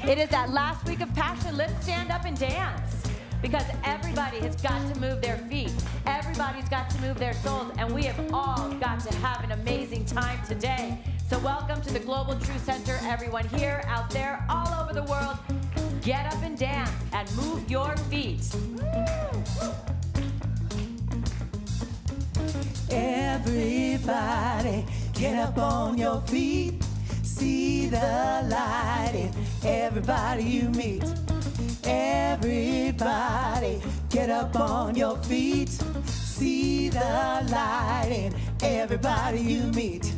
It is that last week of Passion. Let's stand up and dance. Because everybody has got to move their feet. Everybody's got to move their souls. And we have all got to have an amazing time today. So welcome to the Global True Center, everyone here, out there, all over the world. Get up and dance and move your feet. Everybody, get up on your feet. See the light in everybody you meet. Everybody, get up on your feet. See the light in everybody you meet.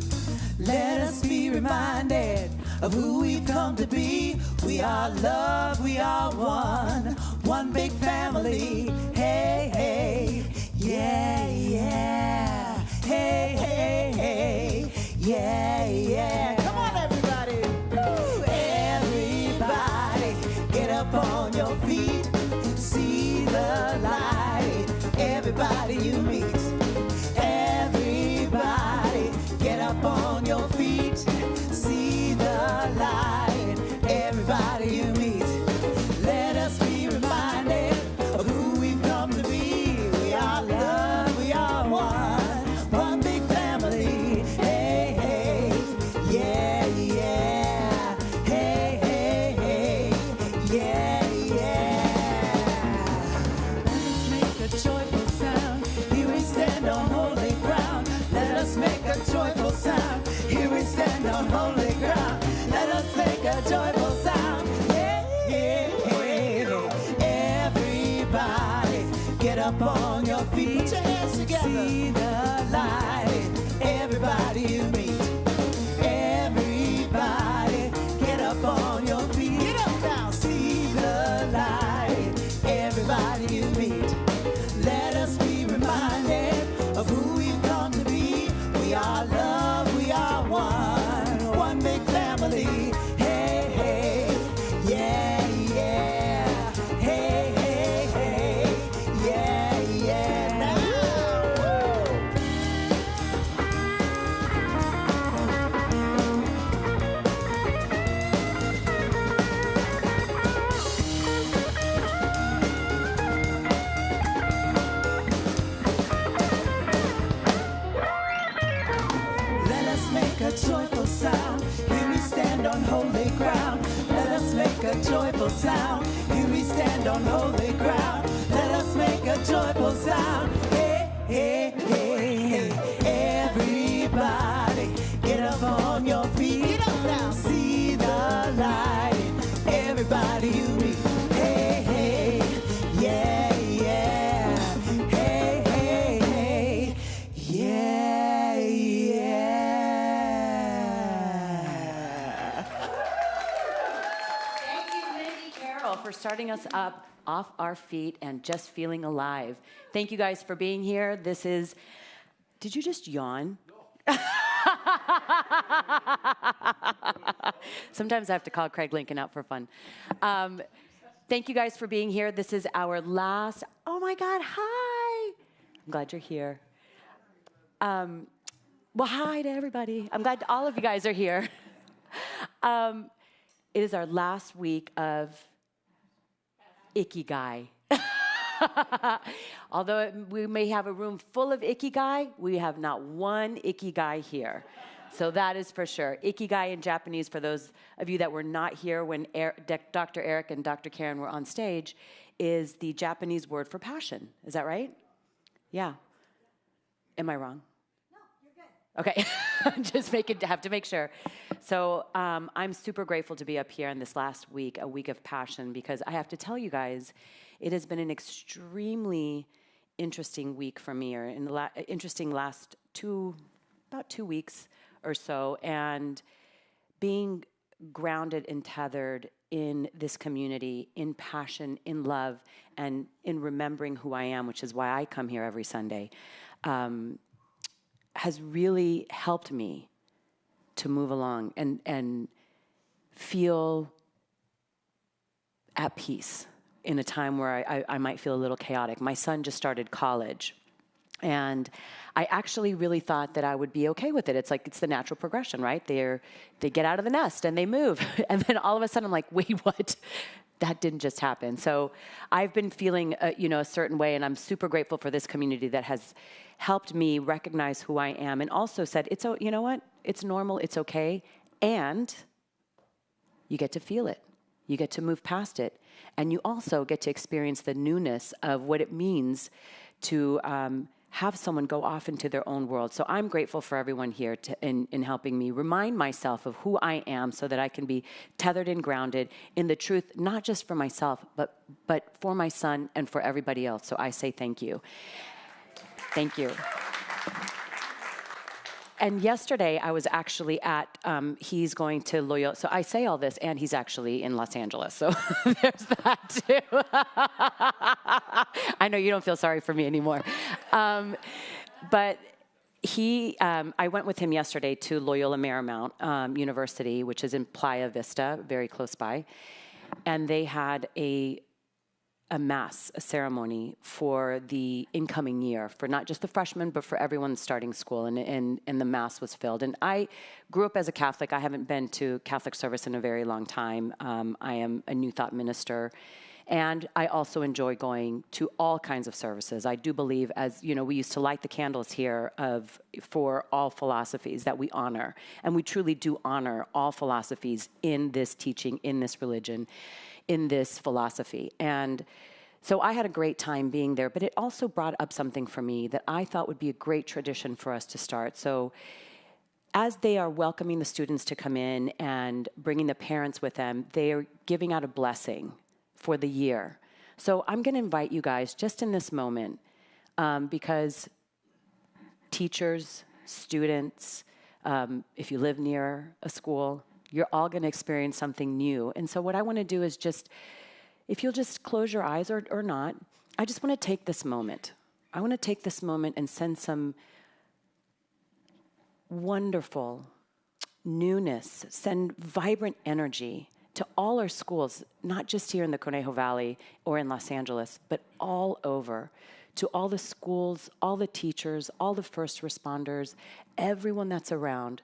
Let us be reminded of who we've come to be. We are love, we are one big family. Hey, hey, yeah, yeah. Hey, hey, hey, yeah, yeah. Come on, everybody. Everybody, get up on your feet. See the light, everybody you meet. Everybody, get up on your feet. See the light, everybody you meet. Let us be reminded of who we've come to be. We are love, we are one big family. Hey, hey, yeah, yeah. Hey, hey, hey, yeah, yeah. Let us make a joyful sound. Here we stand on holy ground. Let us make a joyful sound. Here we stand on holy ground. Let us make a joyful sound. Yeah, yeah, yeah. Everybody, get up on your feet. Put your hands together. See the light. Everybody you meet. Everybody, get up on your feet. Get up now. See the light. Everybody you meet. Let us be reminded of who we've come to be. We are love, we are one big family. Hey, hey, yeah, yeah. Hey, hey, hey, yeah, yeah. Now, let us make a joyful sound. Here we stand on holy ground. Let us make a joyful sound. Here we stand on holy ground. Let us make a joyful sound. Hey, hey, hey, hey. Everybody, get up on your feet. Get up now. See the light. Everybody you meet. Hey, hey, yeah, yeah. Hey, hey, hey, yeah, yeah. Thank you, Mindy Carroll, for starting us up off our feet and just feeling alive. Thank you guys for being here. This is, did you just yawn? No. Sometimes I have to call Craig Lincoln out for fun. Thank you guys for being here. This is our last, oh my God, hi. I'm glad you're here. Well, hi to everybody. I'm glad all of you guys are here. It is our last week of Ikigai. Although we may have a room full of Ikigai, we have not one Ikigai here. So that is for sure. Ikigai in Japanese, for those of you that were not here when Dr. Eric and Dr. Karen were on stage, is the Japanese word for passion. Is that right? Yeah. Am I wrong? Okay, just have to make sure. So I'm super grateful to be up here in this last week, a week of passion, because I have to tell you guys, it has been an extremely interesting week for me, or interesting last about 2 weeks or so, and being grounded and tethered in this community, in passion, in love, and in remembering who I am, which is why I come here every Sunday. Has really helped me to move along and feel at peace in a time where I might feel a little chaotic. My son just started college, And I actually really thought that I would be okay with it. It's like, it's the natural progression, right? They get out of the nest and they move. And then all of a sudden I'm like, wait, what? That didn't just happen. So I've been feeling, a certain way, and I'm super grateful for this community that has helped me recognize who I am and also said, you know what? It's normal, it's okay. And you get to feel it. You get to move past it. And you also get to experience the newness of what it means to have someone go off into their own world. So I'm grateful for everyone here in helping me remind myself of who I am so that I can be tethered and grounded in the truth, not just for myself, but for my son and for everybody else. So I say thank you. Thank you. And yesterday I was actually at, he's going to Loyola. So I say all this, and he's actually in Los Angeles. So there's that too. I know you don't feel sorry for me anymore. But I went with him yesterday to Loyola Marymount University, which is in Playa Vista, very close by. And they had a mass, a ceremony for the incoming year, for not just the freshmen, but for everyone starting school, and the mass was filled. And I grew up as a Catholic. I haven't been to Catholic service in a very long time. I am a New Thought minister, and I also enjoy going to all kinds of services. I do believe, as you know, we used to light the candles here for all philosophies that we honor, and we truly do honor all philosophies in this teaching, in this religion, in this philosophy. And so I had a great time being there, but it also brought up something for me that I thought would be a great tradition for us to start. So as they are welcoming the students to come in and bringing the parents with them, they are giving out a blessing for the year. So I'm going to invite you guys just in this moment, because teachers, students, if you live near a school, you're all going to experience something new. And so what I want to do is just, if you'll just close your eyes or not, I just want to take this moment. I want to take this moment and send some wonderful newness, send vibrant energy to all our schools, not just here in the Conejo Valley or in Los Angeles, but all over, to all the schools, all the teachers, all the first responders, everyone that's around.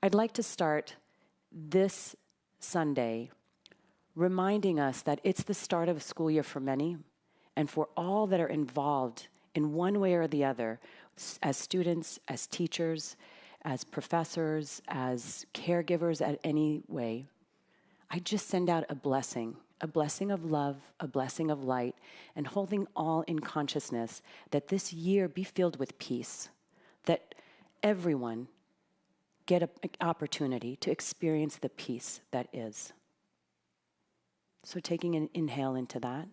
I'd like to start this Sunday reminding us that it's the start of a school year for many, and for all that are involved in one way or the other, as students, as teachers, as professors, as caregivers, at any way, I just send out a blessing of love, a blessing of light, and holding all in consciousness that this year be filled with peace, that everyone get an opportunity to experience the peace that is. So taking an inhale into that,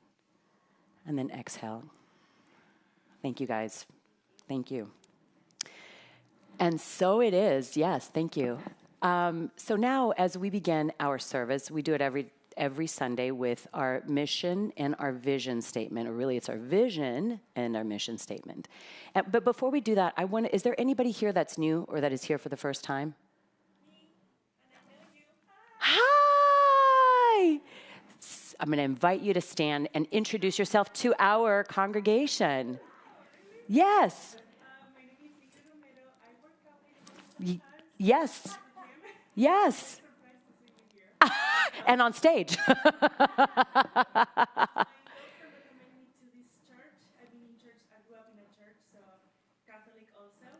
and then exhale. Thank you, guys. Thank you. And so it is. Yes, thank you. So now, as we begin our service, we do it every Sunday with our mission and our vision statement, or really it's our vision and our mission statement. But before we do that, is there anybody here that's new or that is here for the first time? Hi! I'm going to invite you to stand and introduce yourself to our congregation. Yes. Yes. Yes. And on stage.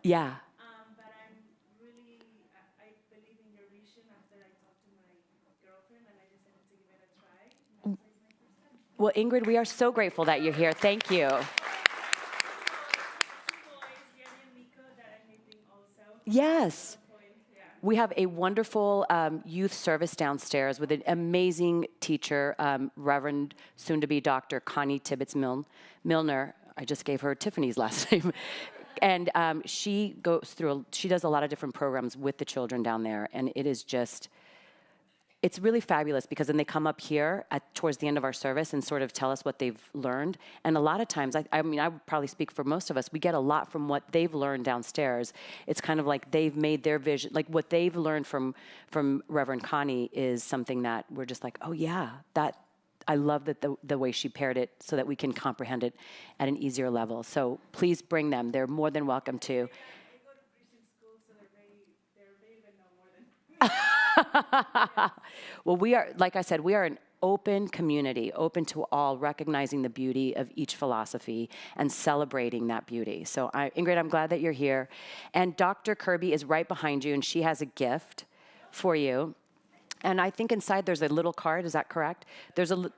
Yeah. But I'm really, I believe in your vision after I talked to my girlfriend, and I decided to give it a try. And that's my first time. Well, Ingrid, we are so grateful that you're here. Thank you. Yes. We have a wonderful youth service downstairs with an amazing teacher, Reverend, soon-to-be Dr. Connie Tibbetts-Milner. I just gave her Tiffany's last name. And she does a lot of different programs with the children down there. And it is just, it's really fabulous, because then they come up here towards the end of our service and sort of tell us what they've learned. And a lot of times, I mean, I would probably speak for most of us, we get a lot from what they've learned downstairs. It's kind of like they've made their vision, like what they've learned from Reverend Connie is something that we're just like, oh yeah, I love that the way she paired it so that we can comprehend it at an easier level. So please bring them. They're more than welcome to. I go to Christian school, so they even know more than. Well, we are, like I said, we are an open community, open to all, recognizing the beauty of each philosophy and celebrating that beauty. So Ingrid, I'm glad that you're here. And Dr. Kirby is right behind you, and she has a gift for you. And I think inside there's a little card. Is that correct? There's a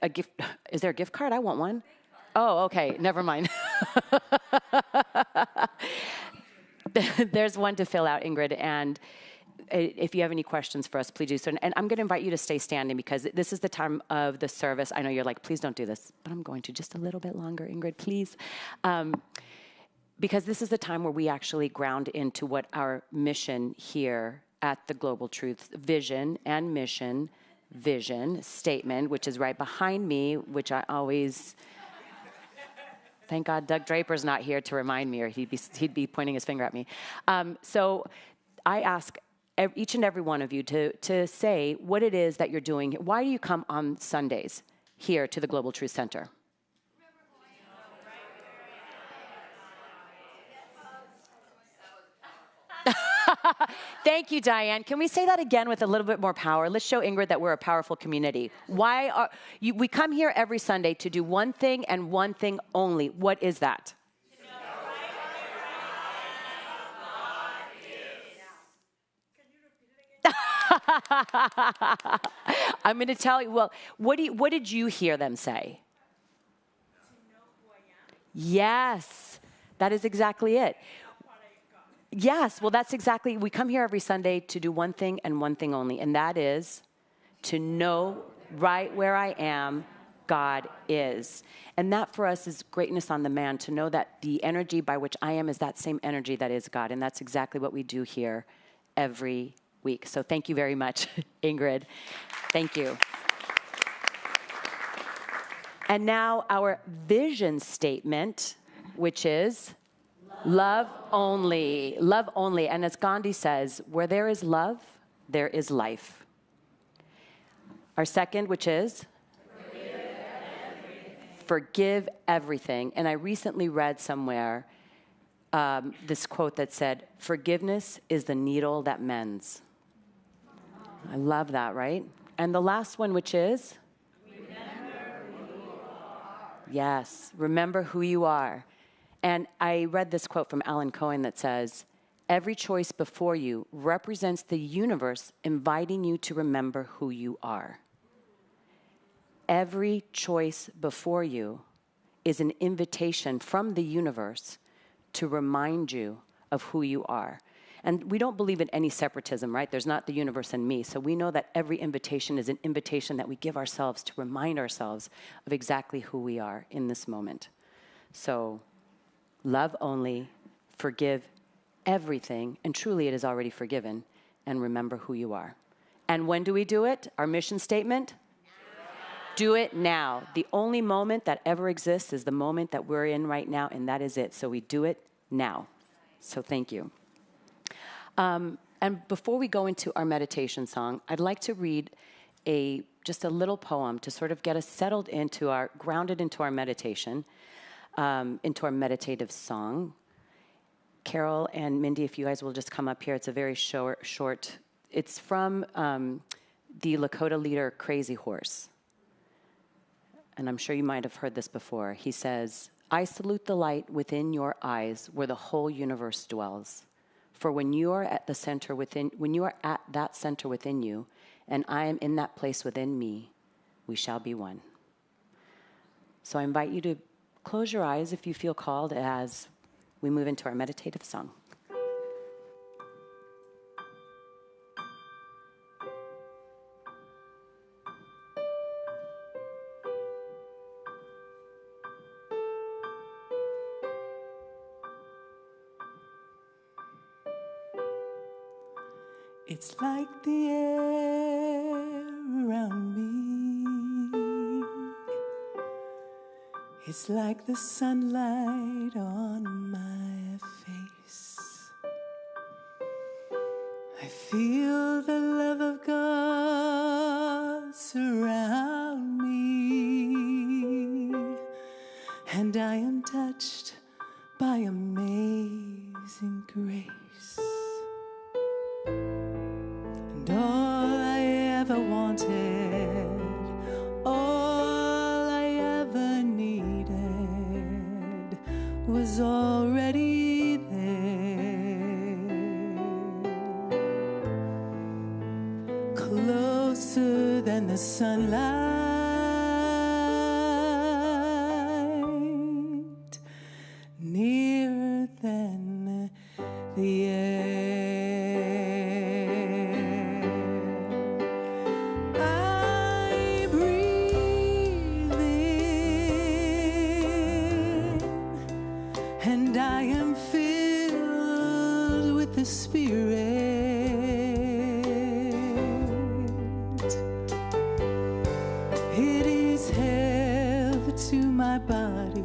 gift. Is there a gift card? I want one. Oh, okay. Never mind. There's one to fill out, Ingrid. And if you have any questions for us, please do so. And I'm going to invite you to stay standing because this is the time of the service. I know you're like, please don't do this, but I'm going to just a little bit longer, Ingrid, please. Because this is the time where we actually ground into what our mission here at the Global Truth vision and mission vision statement, which is right behind me, which I always, thank God Doug Draper's not here to remind me, or he'd be pointing his finger at me. So I ask each and every one of you to say what it is that you're doing. Why do you come on Sundays here to the Global Truth Center? Thank you, Diane. Can we say that again with a little bit more power? Let's show Ingrid that we're a powerful community. We come here every Sunday to do one thing and one thing only. What is that? I'm going to tell you, well, what did you hear them say? To know who I am. Yes, that is exactly it. Yes, well, that's exactly, we come here every Sunday to do one thing and one thing only, and that is to know right where I am, God is. And that for us is greatness on the man, to know that the energy by which I am is that same energy that is God, and that's exactly what we do here every week. So thank you very much, Ingrid. Thank you. And now our vision statement, which is love only. Love only. And as Gandhi says, where there is love, there is life. Our second, which is forgive everything. And I recently read somewhere this quote that said, forgiveness is the needle that mends. I love that, right? And the last one, which is? Remember who you are. Yes, remember who you are. And I read this quote from Alan Cohen that says, every choice before you represents the universe inviting you to remember who you are. Every choice before you is an invitation from the universe to remind you of who you are. And we don't believe in any separatism, right? There's not the universe and me. So we know that every invitation is an invitation that we give ourselves to remind ourselves of exactly who we are in this moment. So love only, forgive everything, and truly it is already forgiven, and remember who you are. And when do we do it? Our mission statement? Do it now. The only moment that ever exists is the moment that we're in right now, and that is it. So we do it now. So thank you. And before we go into our meditation song, I'd like to read just a little poem to sort of get us settled grounded into our meditation, into our meditative song. Carol and Mindy, if you guys will just come up here. It's a very short. It's from the Lakota leader, Crazy Horse. And I'm sure you might have heard this before. He says, I salute the light within your eyes where the whole universe dwells. For when you are at that center within you, and I am in that place within me, we shall be one. So I invite you to close your eyes if you feel called as we move into our meditative song. It's like the air around me. It's like the sunlight on my face. I feel the love of God surround me. and I am touched by amazing grace. And all I ever wanted, all I ever needed was already there, closer than the sunlight, nearer than the air. I breathe in, and I am filled with the Spirit. It is health to my body,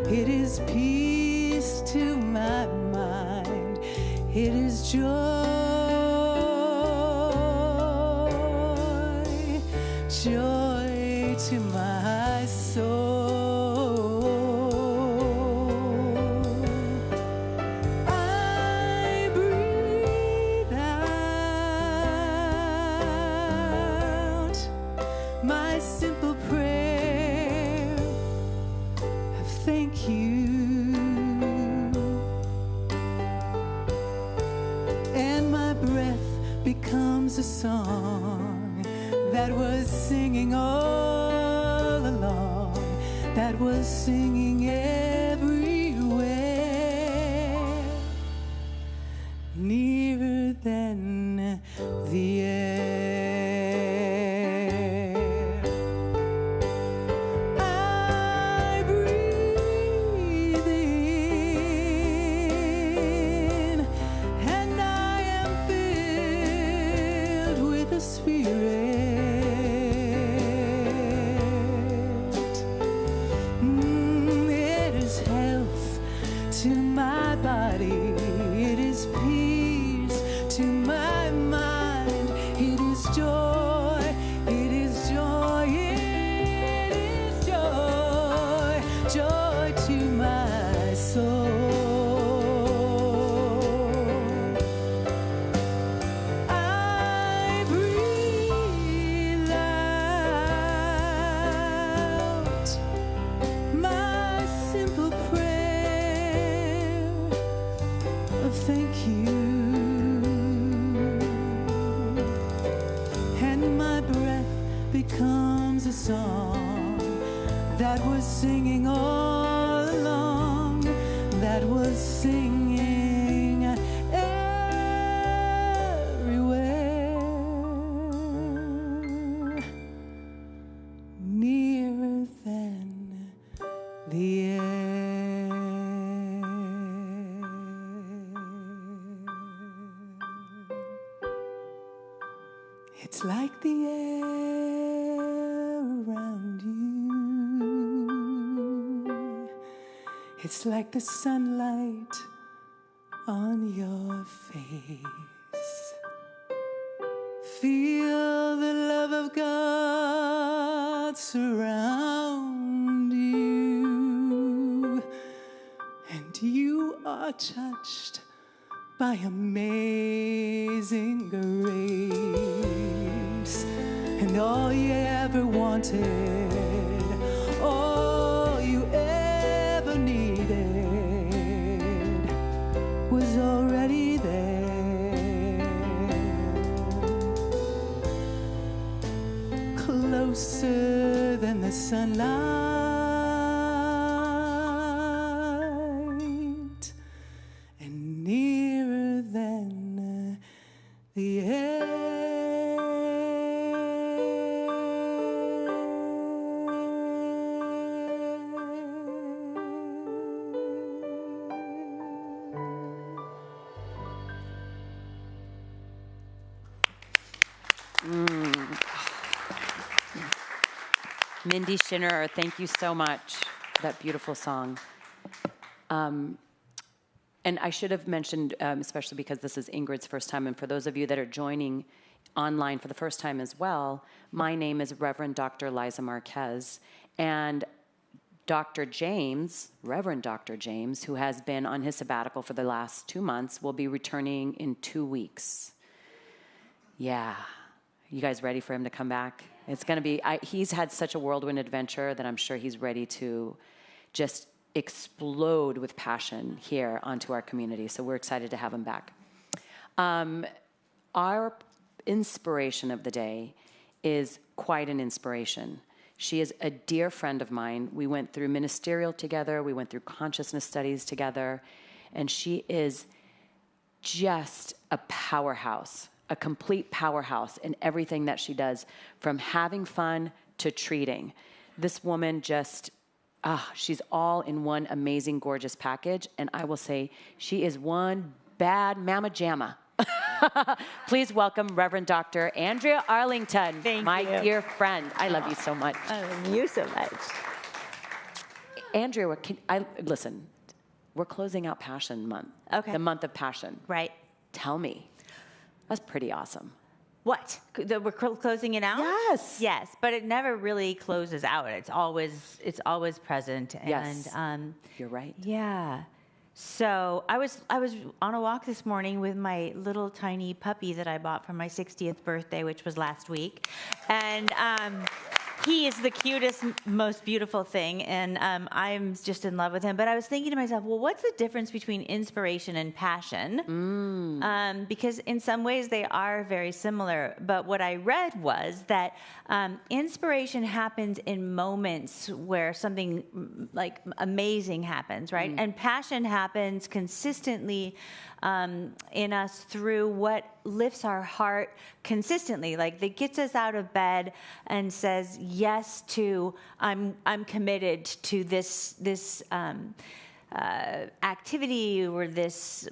it is peace to my mind, it is joy, joy to my soul. I breathe out my simple prayer of thank you, and my breath becomes a song that was singing all along, that was singing everywhere, nearer than the air. I breathe in, and I am filled with the Spirit. It is health to my body, it is peace to my mind, it is joy, it is joy, it is joy, joy to my soul. I breathe out my simple prayer of thank you, and my breath becomes a song that was singing all along, that was singing everywhere, nearer than the air. It's like the air around you. It's like the sunlight on your face. Feel the love of God surround you, and you are touched by amazing grace. And all you ever wanted, all you ever needed was already there, closer than the sunlight, and nearer than the air. Mindy Schinner, thank you so much for that beautiful song. And I should have mentioned, especially because this is Ingrid's first time, and for those of you that are joining online for the first time as well, my name is Reverend Dr. Liza Marquez, and Dr. James, Reverend Dr. James, who has been on his sabbatical for the last 2 months, will be returning in 2 weeks. Yeah. You guys ready for him to come back? It's going to be, he's had such a whirlwind adventure that I'm sure he's ready to just explode with passion here onto our community. So we're excited to have him back. Our inspiration of the day is quite an inspiration. She is a dear friend of mine. We went through ministerial together. We went through consciousness studies together. And she is just a powerhouse, a complete powerhouse in everything that she does, from having fun to treating. This woman just, she's all in one amazing, gorgeous package. And I will say she is one bad mama jamma. Please welcome Reverend Dr. Andrea Arlington, my dear friend. I love you so much. I love you so much. Andrea, listen, we're closing out Passion Month. Okay. The month of Passion. Right. Tell me. That's pretty awesome. What? We're closing it out? Yes. Yes, but it never really closes out. It's always present. Yes. And You're right. yeah. So I was on a walk this morning with my little tiny puppy that I bought for my 60th birthday, which was last week, and he is the cutest, most beautiful thing, and I'm just in love with him. But I was thinking to myself, well, what's the difference between inspiration and passion? Because in some ways they are very similar. But what I read was that inspiration happens in moments where something like amazing happens, right? And passion happens consistently in us through what lifts our heart consistently, like that gets us out of bed and says yes to I'm committed to this activity or this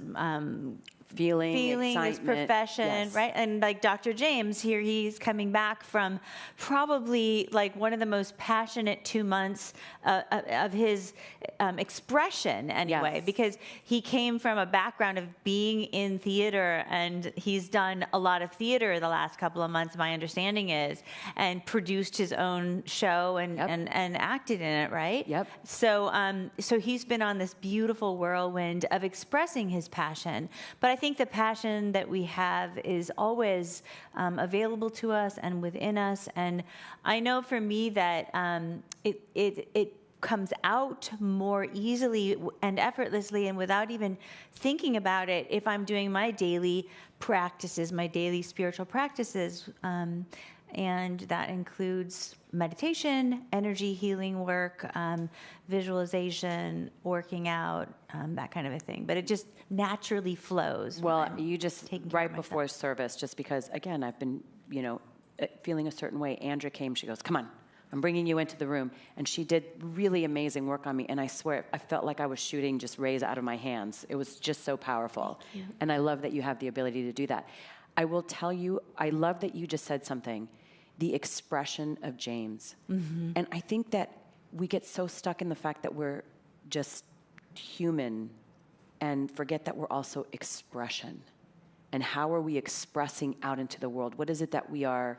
feeling, this profession, yes. right? And like Dr. James here, he's coming back from probably like one of the most passionate 2 months of his expression anyway, Yes. because he came from a background of being in theater, and he's done a lot of theater the last couple of months, my understanding is, and produced his own show and acted in it, right? Yep. So, so he's been on this beautiful whirlwind of expressing his passion. But I think the passion that we have is always available to us and within us. And I know for me that it comes out more easily and effortlessly and without even thinking about it if I'm doing my daily practices, my daily spiritual practices. And that includes meditation, energy healing work, visualization, working out, that kind of a thing. But it just naturally flows. Well, you just, taking care right of before service, just because, again, I've been, feeling a certain way. Andrea came, she goes, come on, I'm bringing you into the room. And she did really amazing work on me. And I swear, I felt like I was shooting just rays out of my hands. It was just so powerful. And I love that you have the ability to do that. I will tell you, I love that you just said something, the expression of James. And I think that we get so stuck in the fact that we're just human and forget that we're also expression. And how are we expressing out into the world? What is it that we are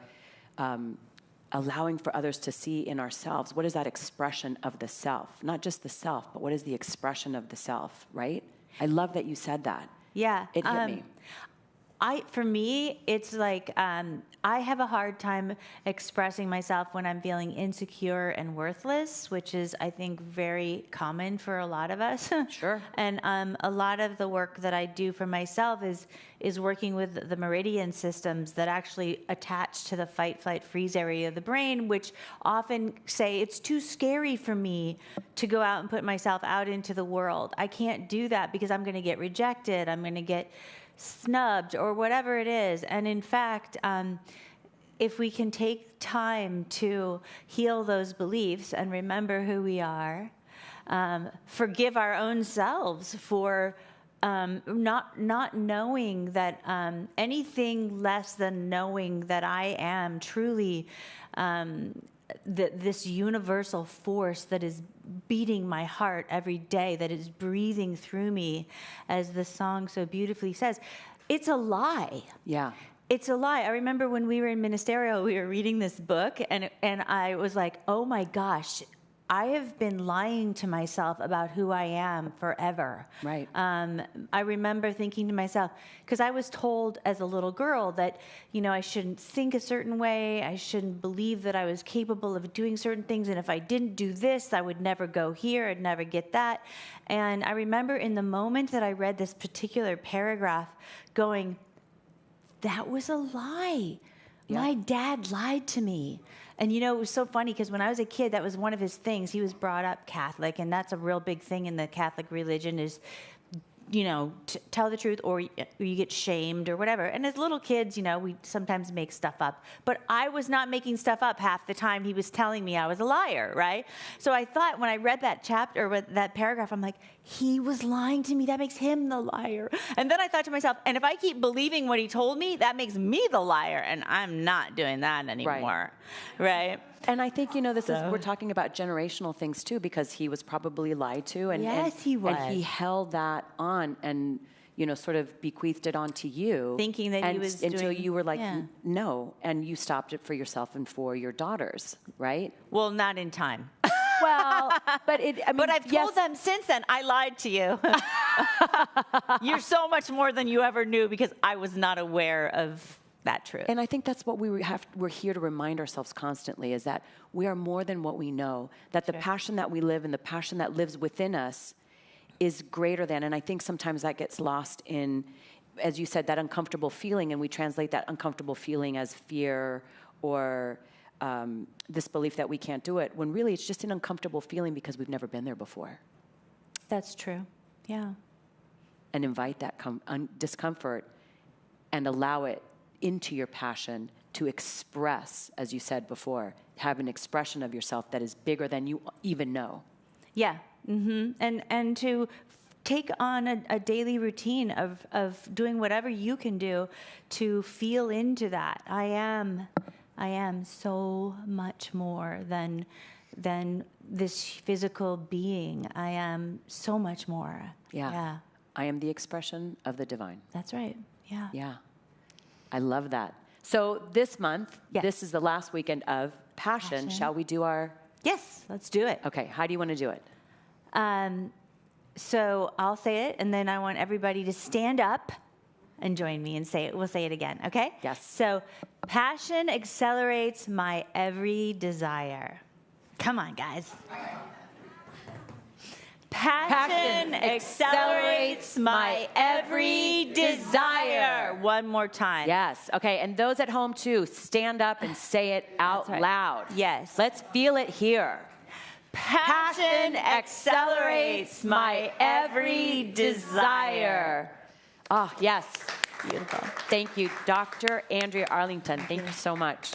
allowing for others to see in ourselves? What is that expression of the self? Not just the self, but what is the expression of the self, right? I love that you said that. Yeah. It hit me. For me, it's like I have a hard time expressing myself when I'm feeling insecure and worthless, which is, I think, very common for a lot of us. Sure. And a lot of the work that I do for myself is working with the meridian systems that actually attach to the fight, flight, freeze area of the brain, which often say it's too scary for me to go out and put myself out into the world. I can't do that because I'm going to get rejected. I'm going to get snubbed or whatever it is. And in fact, if we can take time to heal those beliefs and remember who we are, forgive our own selves for not knowing that anything less than knowing that I am truly this universal force that is beating my heart every day, that is breathing through me, as the song so beautifully says. It's a lie. Yeah. It's a lie. I remember when we were in ministerial, we were reading this book, and I was like, oh my gosh, I have been lying to myself about who I am forever. Right. I remember thinking to myself, because I was told as a little girl that, I shouldn't think a certain way. I shouldn't believe that I was capable of doing certain things. And if I didn't do this, I would never go here. I'd never get that. And I remember in the moment that I read this particular paragraph going, that was a lie. Yeah. My dad lied to me. And it was so funny because when I was a kid, that was one of his things. He was brought up Catholic, and that's a real big thing in the Catholic religion is, tell the truth or you get shamed or whatever. And as little kids, we sometimes make stuff up. But I was not making stuff up half the time he was telling me I was a liar, right? So I thought when I read that chapter or that paragraph, I'm like, he was lying to me. That makes him the liar. And then I thought to myself, and if I keep believing what he told me, that makes me the liar. And I'm not doing that anymore, right? And I think, we're talking about generational things too, because he was probably lied to. And, Yes, he was. And he held that on and, sort of bequeathed it onto you. Thinking that he was until doing- you were like, yeah. no. And you stopped it for yourself and for your daughters, right? Well, not in time. Well, but But I've told them since then, I lied to you. You're so much more than you ever knew because I was not aware of that truth. And I think that's what we're here to remind ourselves constantly is that we are more than what we know, that the passion that we live and the passion that lives within us is greater than. And I think sometimes that gets lost in, as you said, that uncomfortable feeling, and we translate that uncomfortable feeling as fear or this belief that we can't do it, when really it's just an uncomfortable feeling because we've never been there before. That's true. Yeah. And invite that discomfort and allow it into your passion to express, as you said before, have an expression of yourself that is bigger than you even know. Yeah. And to take on a daily routine of doing whatever you can do to feel into that. I am so much more than this physical being. I am so much more. Yeah. I am the expression of the divine. That's right. Yeah. Yeah. I love that. So this month, this is the last weekend of Passion. Shall we do our... Yes, let's do it. Okay, how do you want to do it? So I'll say it, and then I want everybody to stand up and join me and say it. We'll say it again, okay? Yes. So, passion accelerates my every desire. Come on, guys. Passion accelerates my every desire. One more time. Yes. Okay, and those at home too, stand up and say it out loud. Yes. Let's feel it here. Passion accelerates my every desire. Oh, yes. Beautiful. Thank you, Dr. Andrea Arlington. Thank you so much.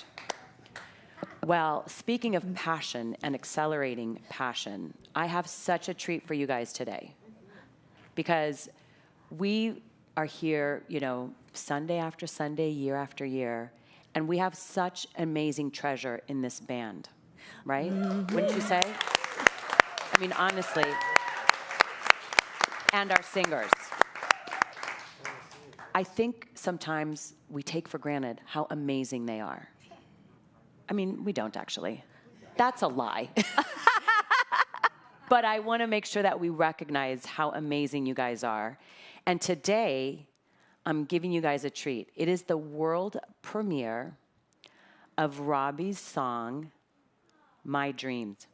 Well, speaking of passion and accelerating passion, I have such a treat for you guys today because we are here, Sunday after Sunday, year after year, and we have such amazing treasure in this band, right? Wouldn't you say? I mean, honestly. And our singers. I think sometimes we take for granted how amazing they are. I mean, we don't actually. That's a lie. But I want to make sure that we recognize how amazing you guys are. And today, I'm giving you guys a treat. It is the world premiere of Robbie's song, My Dreams.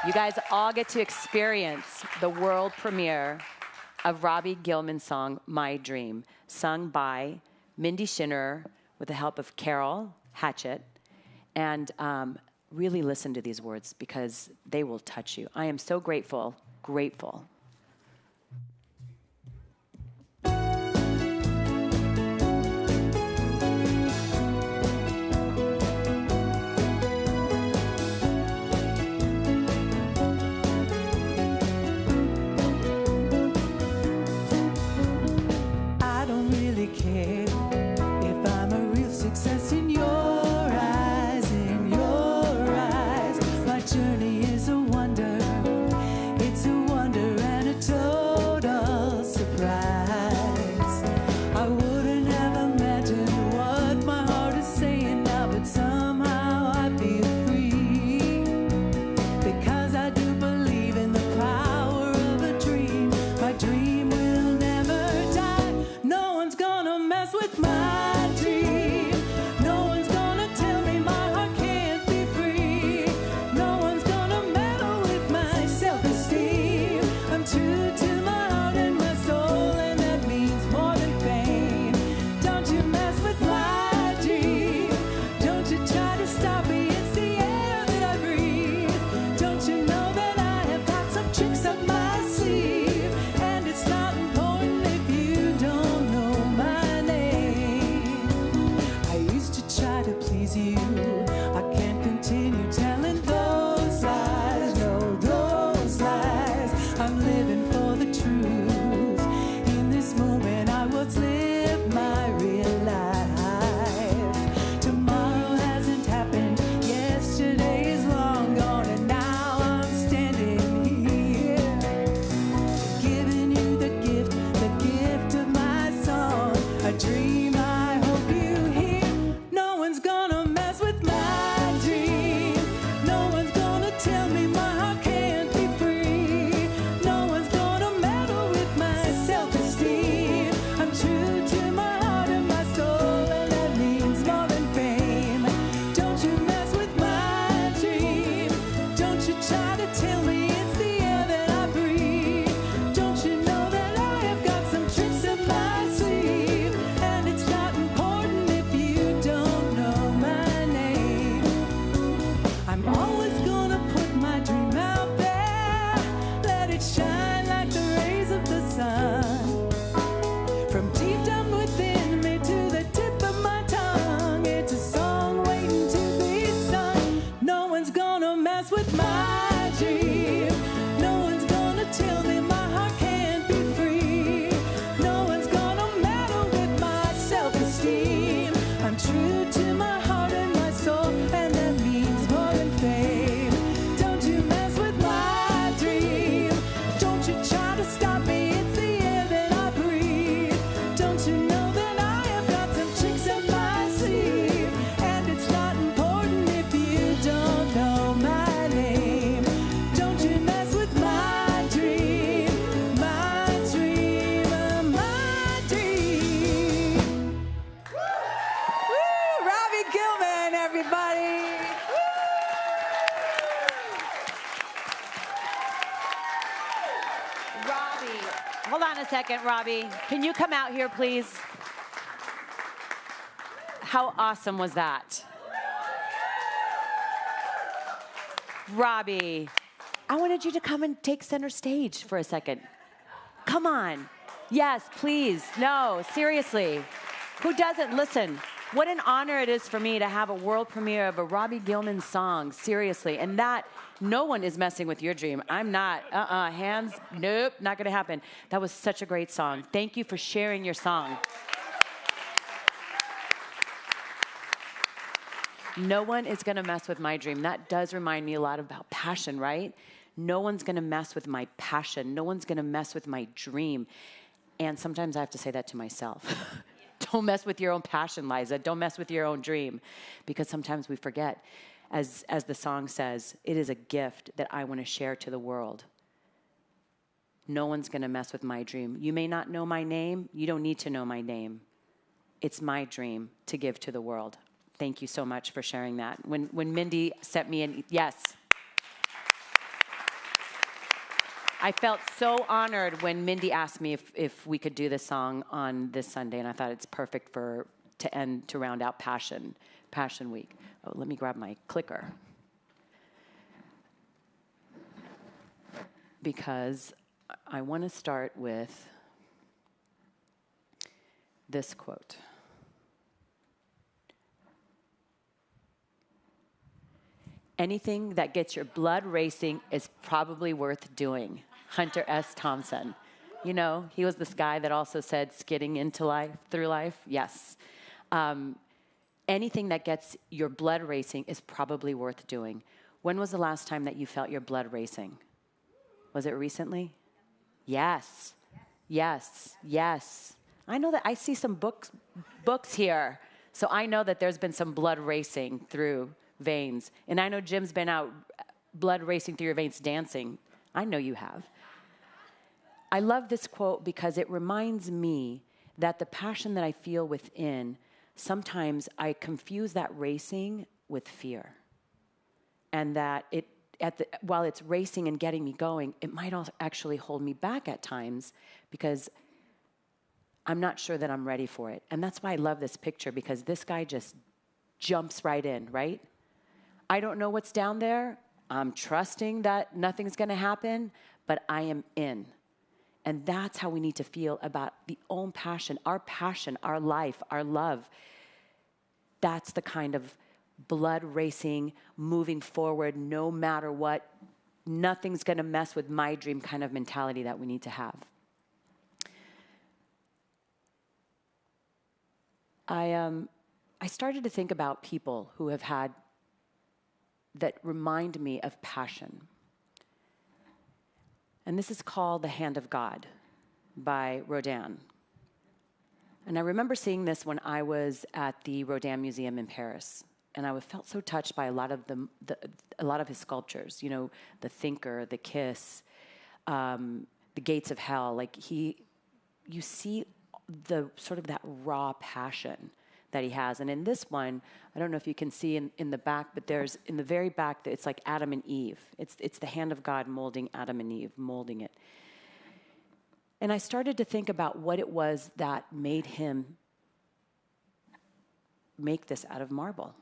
You guys all get to experience the world premiere of Robbie Gilman's song, My Dream, sung by Mindy Shinner with the help of Carol Hatchett. And really listen to these words because they will touch you. I am so grateful. I don't really care if I'm a real success in your eyes, in your eyes. My journey is a wonder, it's a wonder. on a second, Robbie. Can you come out here, please? How awesome was that? Robbie, I wanted you to come and take center stage for a second. Come on. Yes, please. No, seriously. Who doesn't? Listen, what an honor it is for me to have a world premiere of a Robbie Gilman song, seriously. And that, no one is messing with your dream. I'm not, hands, nope, not gonna happen. That was such a great song. Thank you for sharing your song. No one is gonna mess with my dream. That does remind me a lot about passion, right? No one's gonna mess with my passion. No one's gonna mess with my dream. And sometimes I have to say that to myself. Don't mess with your own passion, Liza. Don't mess with your own dream. Because sometimes we forget, as the song says, it is a gift that I want to share to the world. No one's going to mess with my dream. You may not know my name. You don't need to know my name. It's my dream to give to the world. Thank you so much for sharing that. When Mindy sent me an, yes. I felt so honored when Mindy asked me if we could do this song on this Sunday, and I thought it's perfect to round out Passion Week. Oh, let me grab my clicker. Because I want to start with this quote. Anything that gets your blood racing is probably worth doing. Hunter S. Thompson. You know, he was this guy that also said skidding into life, through life. Yes. Anything that gets your blood racing is probably worth doing. When was the last time that you felt your blood racing? Was it recently? Yes. Yes. Yes. I know that I see some books here. So I know that there's been some blood racing through veins. And I know Jim's been out blood racing through your veins dancing. I know you have. I love this quote because it reminds me that the passion that I feel within, sometimes I confuse that racing with fear. And that while it's racing and getting me going, it might also actually hold me back at times because I'm not sure that I'm ready for it. And that's why I love this picture, because this guy just jumps right in, right? I don't know what's down there. I'm trusting that nothing's going to happen, but I am in. And that's how we need to feel about the own passion, our life, our love. That's the kind of blood racing, moving forward, no matter what, nothing's going to mess with my dream kind of mentality that we need to have. I started to think about people who have had that remind me of passion. And this is called The Hand of God by Rodin. And I remember seeing this when I was at the Rodin Museum in Paris. And I felt so touched by a lot of his sculptures, you know, the Thinker, the Kiss, the Gates of Hell. Like you see the sort of that raw passion that he has. And in this one, I don't know if you can see in the back, but there's in the very back, it's like Adam and Eve. It's the hand of God molding Adam and Eve, molding it. And I started to think about what it was that made him make this out of marble.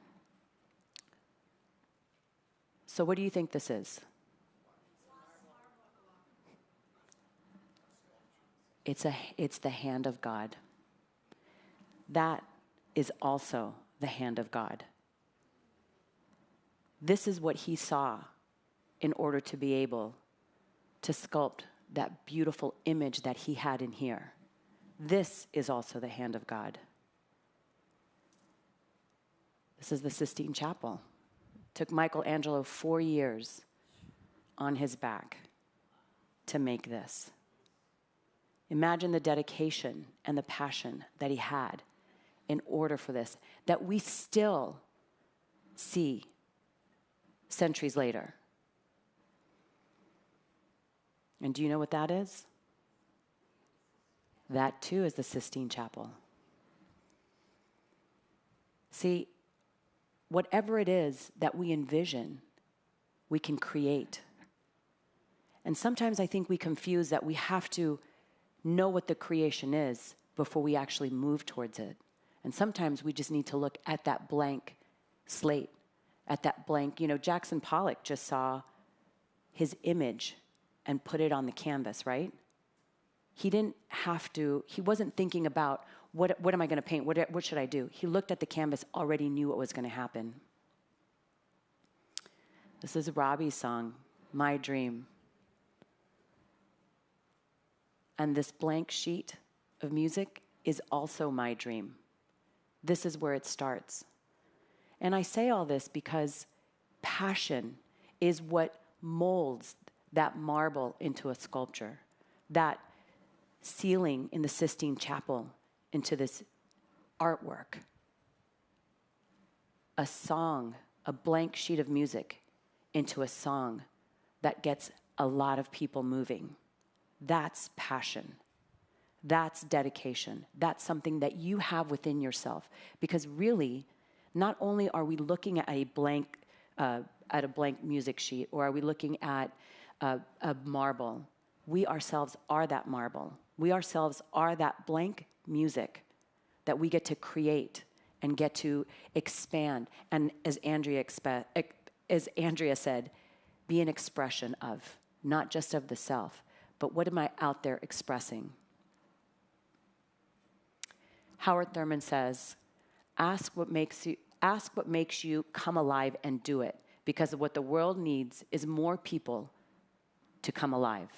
So what do you think this is? It's the hand of God. That is also the hand of God. This is what he saw in order to be able to sculpt that beautiful image that he had in here. This is also the hand of God. This is the Sistine Chapel. It took Michelangelo 4 years on his back to make this. Imagine the dedication and the passion that he had in order for this, that we still see centuries later. And do you know what that is? That too is the Sistine Chapel. See, whatever it is that we envision, we can create. And sometimes I think we confuse that we have to know what the creation is before we actually move towards it. And sometimes we just need to look at that blank slate, at that blank, Jackson Pollock just saw his image and put it on the canvas, right? He didn't have to, he wasn't thinking about what am I going to paint? What should I do? He looked at the canvas, already knew what was going to happen. This is Robbie's song, My Dream. And this blank sheet of music is also my dream. This is where it starts. And I say all this because passion is what molds that marble into a sculpture, that ceiling in the Sistine Chapel into this artwork. A song, a blank sheet of music into a song that gets a lot of people moving. That's passion. That's dedication. That's something that you have within yourself. Because really, not only are we looking at a blank music sheet, or are we looking at a marble, we ourselves are that marble. We ourselves are that blank music that we get to create and get to expand. And as Andrea said, be an expression of, not just of the self, but what am I out there expressing? Howard Thurman says, ask what makes you come alive and do it, because what the world needs is more people to come alive.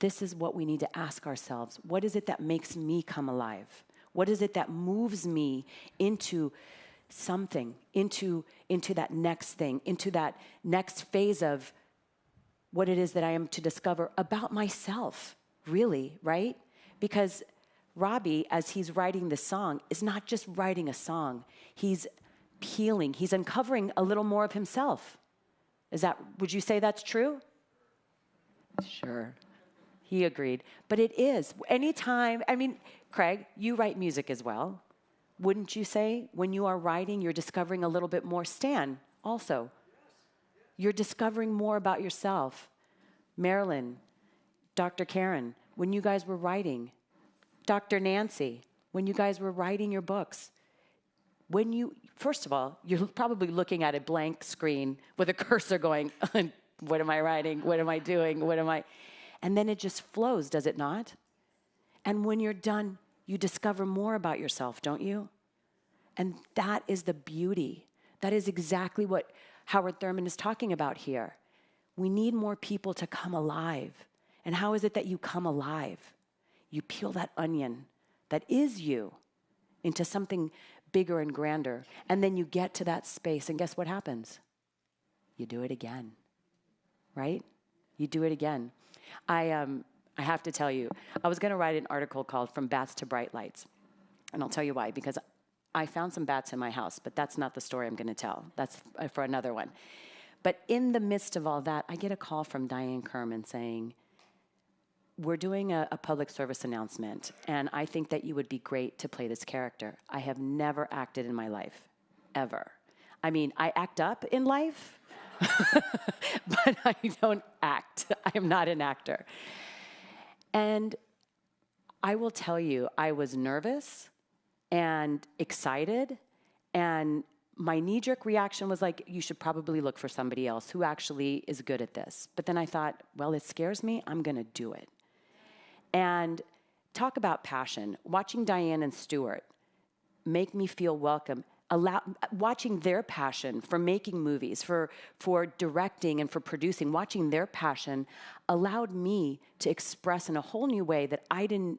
This is what we need to ask ourselves. What is it that makes me come alive? What is it that moves me into something, into that next thing, into that next phase of what it is that I am to discover about myself, really, right? Because Robbie, as he's writing this song, is not just writing a song. He's peeling, he's uncovering a little more of himself. Would you say that's true? Sure. He agreed. But it is. Anytime, Craig, you write music as well. Wouldn't you say when you are writing, you're discovering a little bit more? Stan, also. You're discovering more about yourself. Marilyn, Dr. Karen, when you guys were writing, Dr. Nancy, when you guys were writing your books, first of all, you're probably looking at a blank screen with a cursor going, what am I writing? What am I doing? And then it just flows, does it not? And when you're done, you discover more about yourself, don't you? And that is the beauty. That is exactly what Howard Thurman is talking about here. We need more people to come alive. And how is it that you come alive? You peel that onion that is you into something bigger and grander. And then you get to that space, and guess what happens? You do it again, right? You do it again. I have to tell you, I was going to write an article called From Bats to Bright Lights. And I'll tell you why, because I found some bats in my house, but that's not the story I'm going to tell. That's for another one. But in the midst of all that, I get a call from Diane Kerman saying, we're doing a public service announcement, and I think that you would be great to play this character. I have never acted in my life, ever. I act up in life, but I don't act. I am not an actor. And I will tell you, I was nervous and excited, and my knee-jerk reaction was like, you should probably look for somebody else who actually is good at this. But then I thought, well, it scares me. I'm going to do it. And talk about passion. Watching Diane and Stuart make me feel welcome, watching their passion for making movies, for directing and for producing, watching their passion allowed me to express in a whole new way that I didn't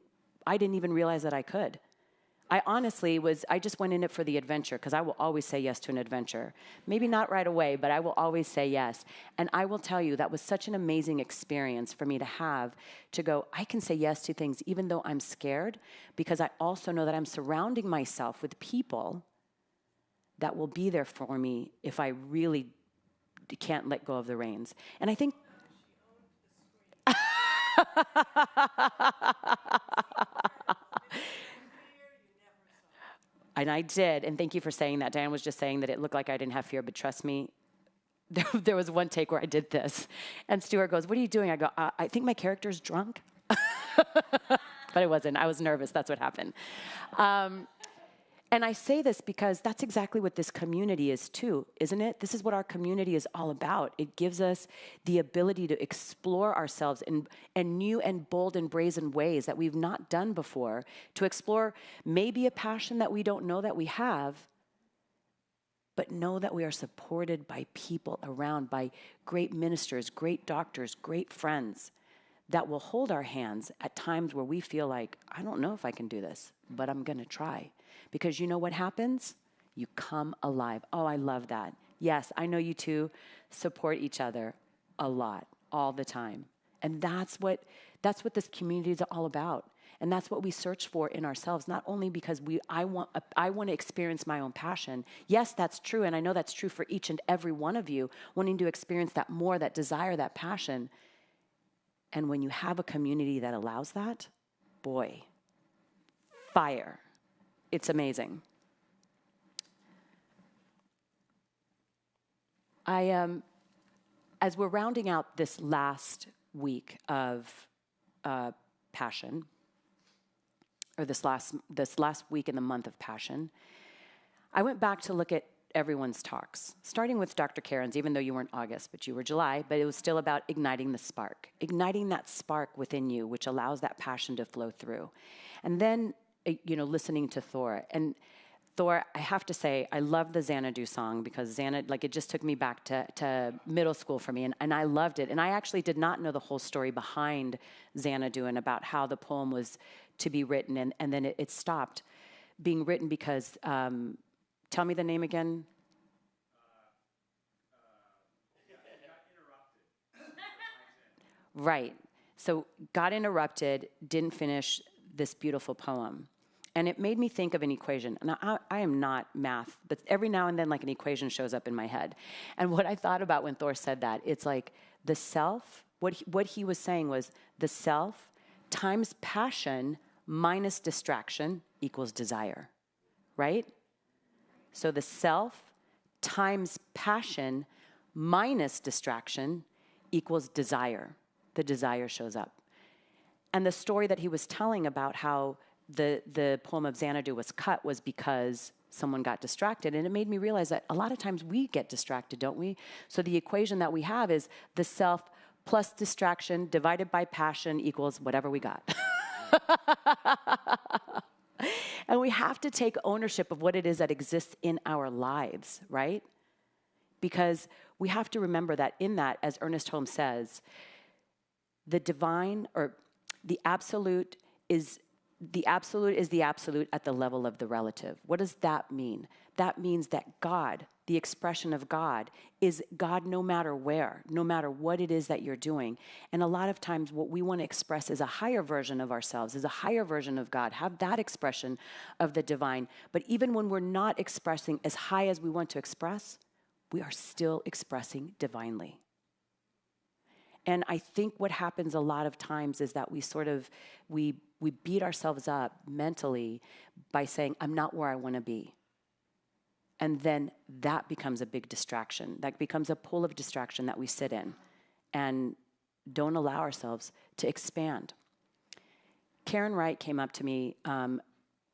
even realize that I could. I just went in it for the adventure, because I will always say yes to an adventure. Maybe not right away, but I will always say yes. And I will tell you, that was such an amazing experience for me to go, I can say yes to things even though I'm scared, because I also know that I'm surrounding myself with people that will be there for me if I really can't let go of the reins. And I think... And I did, and thank you for saying that. Diane was just saying that it looked like I didn't have fear, but trust me, there was one take where I did this. And Stuart goes, what are you doing? I go, I think my character's drunk. But it wasn't. I was nervous. That's what happened. And I say this because that's exactly what this community is too, isn't it? This is what our community is all about. It gives us the ability to explore ourselves in new and bold and brazen ways that we've not done before, to explore maybe a passion that we don't know that we have, but know that we are supported by people around, by great ministers, great doctors, great friends that will hold our hands at times where we feel like, I don't know if I can do this, but I'm going to try. Because you know what happens? You come alive. Oh, I love that. Yes, I know you two support each other a lot, all the time. And that's what this community is all about. And that's what we search for in ourselves, not only because I want to experience my own passion. Yes, that's true, and I know that's true for each and every one of you, wanting to experience that more, that desire, that passion. And when you have a community that allows that, boy, fire. It's amazing. As we're rounding out this last week of passion, or this last week in the month of passion, I went back to look at everyone's talks, starting with Dr. Karen's, even though you weren't August, but you were July, but it was still about igniting the spark, igniting that spark within you, which allows that passion to flow through. And then, listening to Thor. And Thor, I have to say, I love the Xanadu song because it just took me back to middle school for me, and I loved it. And I actually did not know the whole story behind Xanadu and about how the poem was to be written, and then it stopped being written because, tell me the name again. Right. So got interrupted, didn't finish this beautiful poem. And it made me think of an equation. And I am not math, but every now and then like an equation shows up in my head. And what I thought about when Thor said that, it's like the self, what he was saying was the self times passion minus distraction equals desire, right? So the self times passion minus distraction equals desire. The desire shows up. And the story that he was telling about how the poem of Xanadu was cut was because someone got distracted. And it made me realize that a lot of times we get distracted, don't we? So the equation that we have is the self plus distraction divided by passion equals whatever we got. And we have to take ownership of what it is that exists in our lives, right? Because we have to remember that in that, as Ernest Holmes says, the divine or the absolute is the absolute at the level of the relative. What does that mean? That means that God, the expression of God, is God no matter where, no matter what it is that you're doing. And a lot of times what we want to express is a higher version of ourselves, is a higher version of God, have that expression of the divine. But even when we're not expressing as high as we want to express, we are still expressing divinely. And I think what happens a lot of times is that we beat ourselves up mentally by saying, I'm not where I want to be. And then that becomes a big distraction. That becomes a pool of distraction that we sit in and don't allow ourselves to expand. Karen Wright came up to me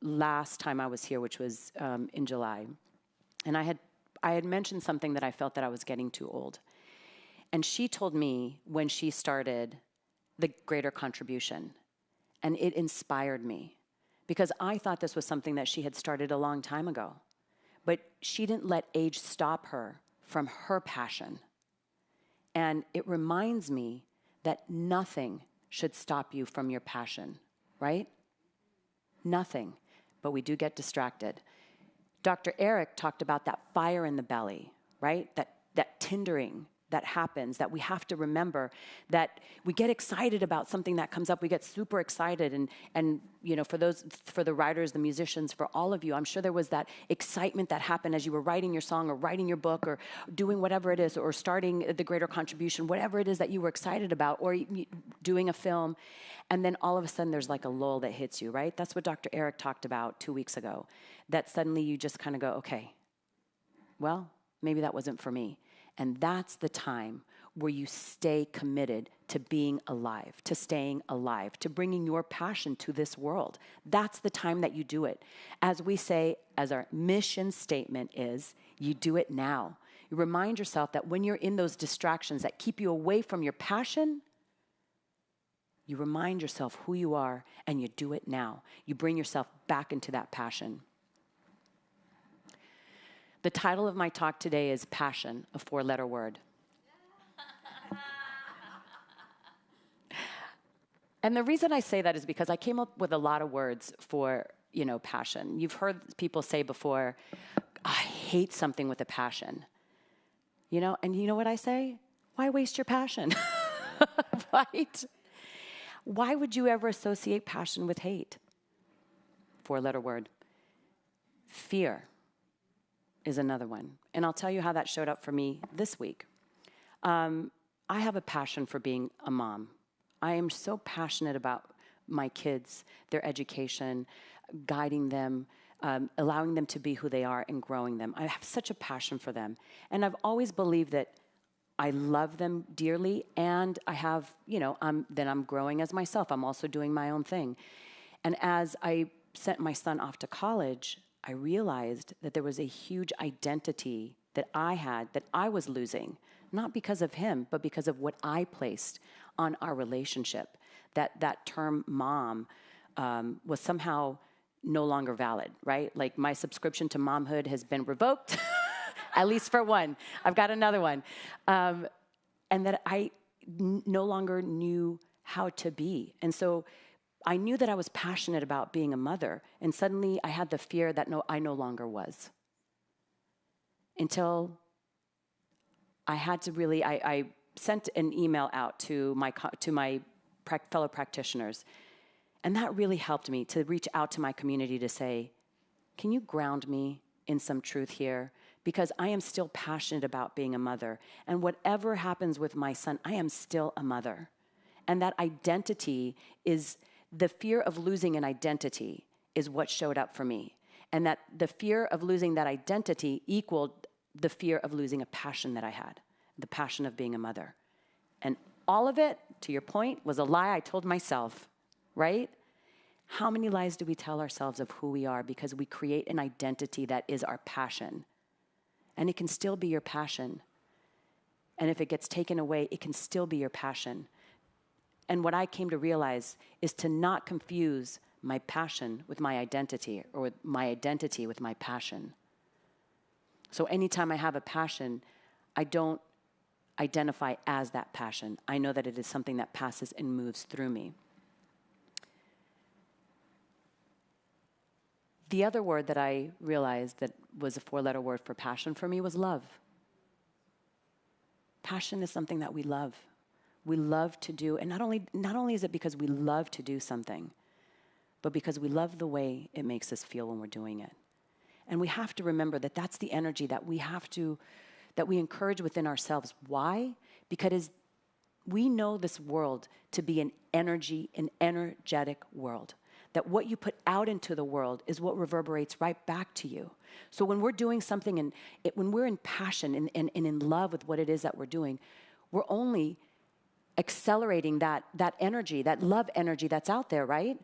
last time I was here, which was in July. And I had mentioned something that I felt that I was getting too old. And she told me when she started the Greater Contribution, and it inspired me because I thought this was something that she had started a long time ago. But she didn't let age stop her from her passion. And it reminds me that nothing should stop you from your passion, right? Nothing. But we do get distracted. Dr. Eric talked about that fire in the belly, right? That tindering that happens, that we have to remember that we get excited about something that comes up. We get super excited. And for the writers, the musicians, for all of you, I'm sure there was that excitement that happened as you were writing your song or writing your book or doing whatever it is or starting the Greater Contribution, whatever it is that you were excited about or doing a film. And then all of a sudden there's like a lull that hits you, right? That's what Dr. Eric talked about 2 weeks ago, that suddenly you just kind of go, okay, well, maybe that wasn't for me. And that's the time where you stay committed to being alive, to staying alive, to bringing your passion to this world. That's the time that you do it. As we say, as our mission statement is, you do it now. You remind yourself that when you're in those distractions that keep you away from your passion, you remind yourself who you are and you do it now. You bring yourself back into that passion. The title of my talk today is Passion, a 4-letter word. And the reason I say that is because I came up with a lot of words for, passion. You've heard people say before, I hate something with a passion. And you know what I say? Why waste your passion? Right? Why would you ever associate passion with hate? 4-letter word. Fear is another one. And I'll tell you how that showed up for me this week. I have a passion for being a mom. I am so passionate about my kids, their education, guiding them, allowing them to be who they are and growing them. I have such a passion for them. And I've always believed that I love them dearly, and I have, I'm growing as myself. I'm also doing my own thing. And as I sent my son off to college, I realized that there was a huge identity that I had that I was losing, not because of him, but because of what I placed on our relationship. That term mom was somehow no longer valid, right? Like my subscription to momhood has been revoked, at least for one. I've got another one. And that I no longer knew how to be. And so I knew that I was passionate about being a mother, and suddenly I had the fear that I no longer was. Until I had to really, I sent an email out to my fellow practitioners, and that really helped me to reach out to my community to say, can you ground me in some truth here? Because I am still passionate about being a mother, and whatever happens with my son, I am still a mother. And that identity is, the fear of losing an identity is what showed up for me. And that the fear of losing that identity equaled the fear of losing a passion that I had, the passion of being a mother. And all of it, to your point, was a lie I told myself, right? How many lies do we tell ourselves of who we are because we create an identity that is our passion? And it can still be your passion. And if it gets taken away, it can still be your passion. And what I came to realize is to not confuse my passion with my identity, or with my identity with my passion. So anytime I have a passion, I don't identify as that passion. I know that it is something that passes and moves through me. The other word that I realized that was a 4-letter word for passion for me was love. Passion is something that we love. We love to do, and not only is it because we love to do something, but because we love the way it makes us feel when we're doing it. And we have to remember that that's the energy that we encourage within ourselves. Why? Because we know this world to be an energetic world. That what you put out into the world is what reverberates right back to you. So when we're doing something, and when we're in passion and in love with what it is that we're doing, we're only accelerating that energy, that love energy that's out there, right?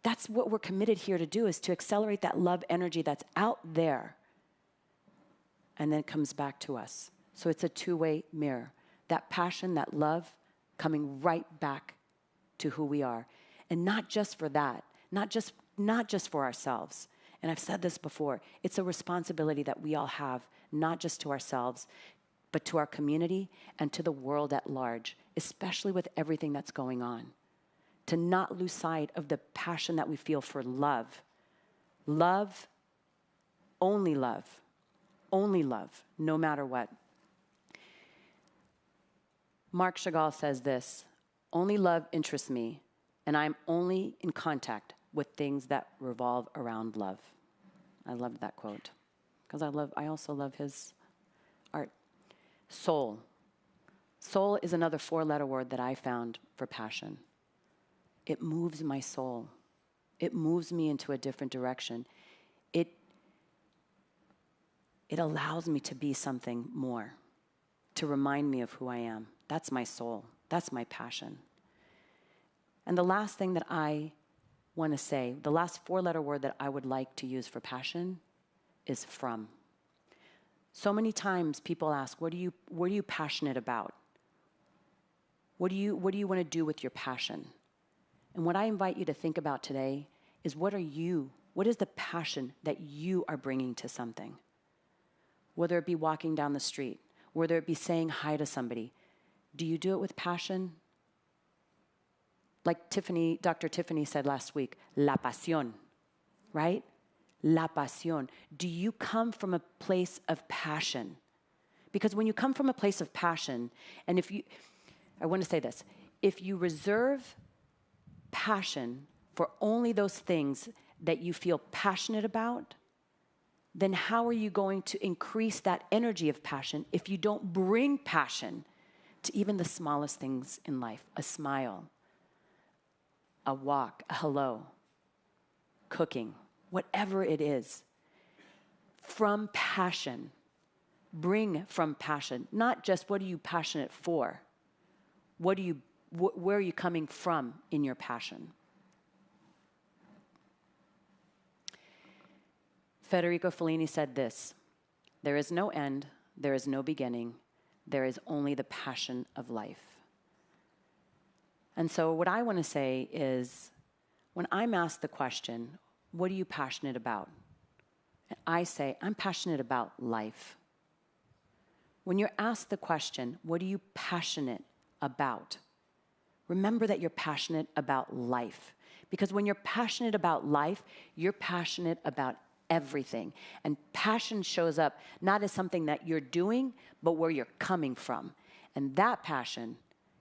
That's what we're committed here to do, is to accelerate that love energy that's out there. And then it comes back to us. So it's a two-way mirror. That passion, that love, coming right back to who we are. And not just for that, not just for ourselves. And I've said this before, it's a responsibility that we all have, not just to ourselves, but to our community and to the world at large, especially with everything that's going on. To not lose sight of the passion that we feel for love. Love, only love, no matter what. Marc Chagall says this, only love interests me, and I'm only in contact with things that revolve around love. I loved that quote, because I also love his art. Soul. Soul is another 4-letter word that I found for passion. It moves my soul. It moves me into a different direction. It allows me to be something more, to remind me of who I am. That's my soul. That's my passion. And the last thing that I want to say, the last four-letter word that I would like to use for passion is from. So many times people ask, what are you passionate about? What do you want to do with your passion? And what I invite you to think about today is what is the passion that you are bringing to something? Whether it be walking down the street, whether it be saying hi to somebody, do you do it with passion? Like Dr. Tiffany said last week, la pasión, right? La pasión. Do you come from a place of passion? Because when you come from a place of passion, and I want to say this, if you reserve passion for only those things that you feel passionate about, then how are you going to increase that energy of passion if you don't bring passion to even the smallest things in life? A smile, a walk, a hello, cooking, whatever it is. From passion, bring from passion, not just what are you passionate for, where are you coming from in your passion? Federico Fellini said this, there is no end, there is no beginning, there is only the passion of life. And so what I want to say is, when I'm asked the question, what are you passionate about? And I say, I'm passionate about life. When you're asked the question, what are you passionate about? Remember that you're passionate about life. Because when you're passionate about life, you're passionate about everything. And passion shows up not as something that you're doing, but where you're coming from. And that passion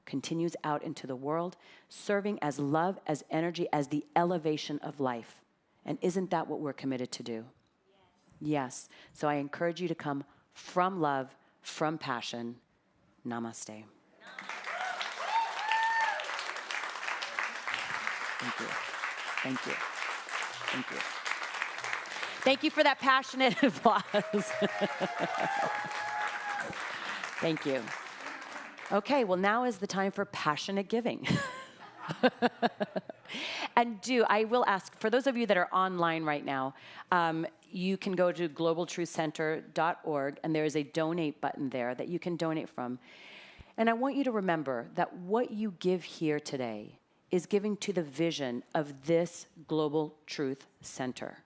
continues out into the world, serving as love, as energy, as the elevation of life. And isn't that what we're committed to do? Yes. So I encourage you to come from love, from passion. Namaste. Thank you. Thank you. Thank you. Thank you for that passionate applause. Thank you. Okay, well, now is the time for passionate giving. And I will ask, for those of you that are online right now, you can go to globaltruthcenter.org, and there is a donate button there that you can donate from. And I want you to remember that what you give here today is giving to the vision of this Global Truth Center.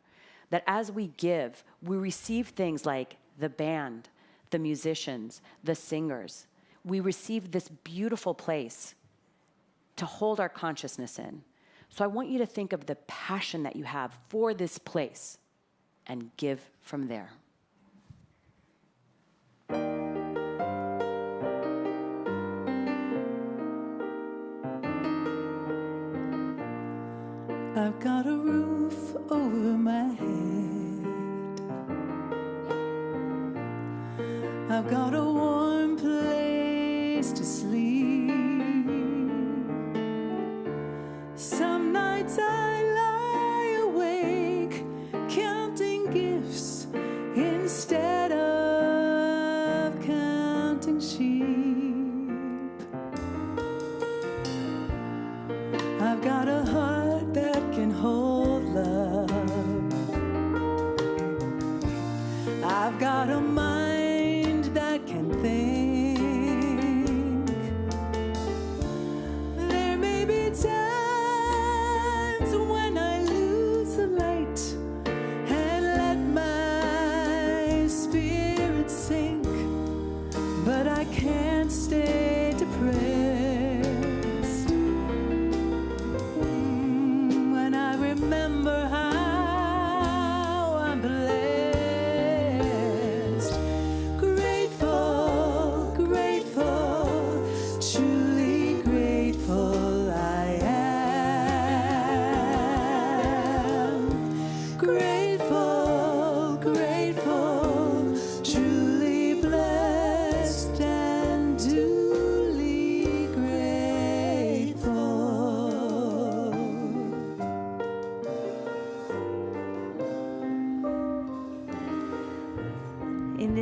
That as we give, we receive things like the band, the musicians, the singers. We receive this beautiful place to hold our consciousness in. So I want you to think of the passion that you have for this place and give from there. I've got a roof over my head. I've got a warm place to sleep. Some nights I lie awake counting gifts instead of counting sheep. I've got a heart that can hold love. I've got a mind that can think.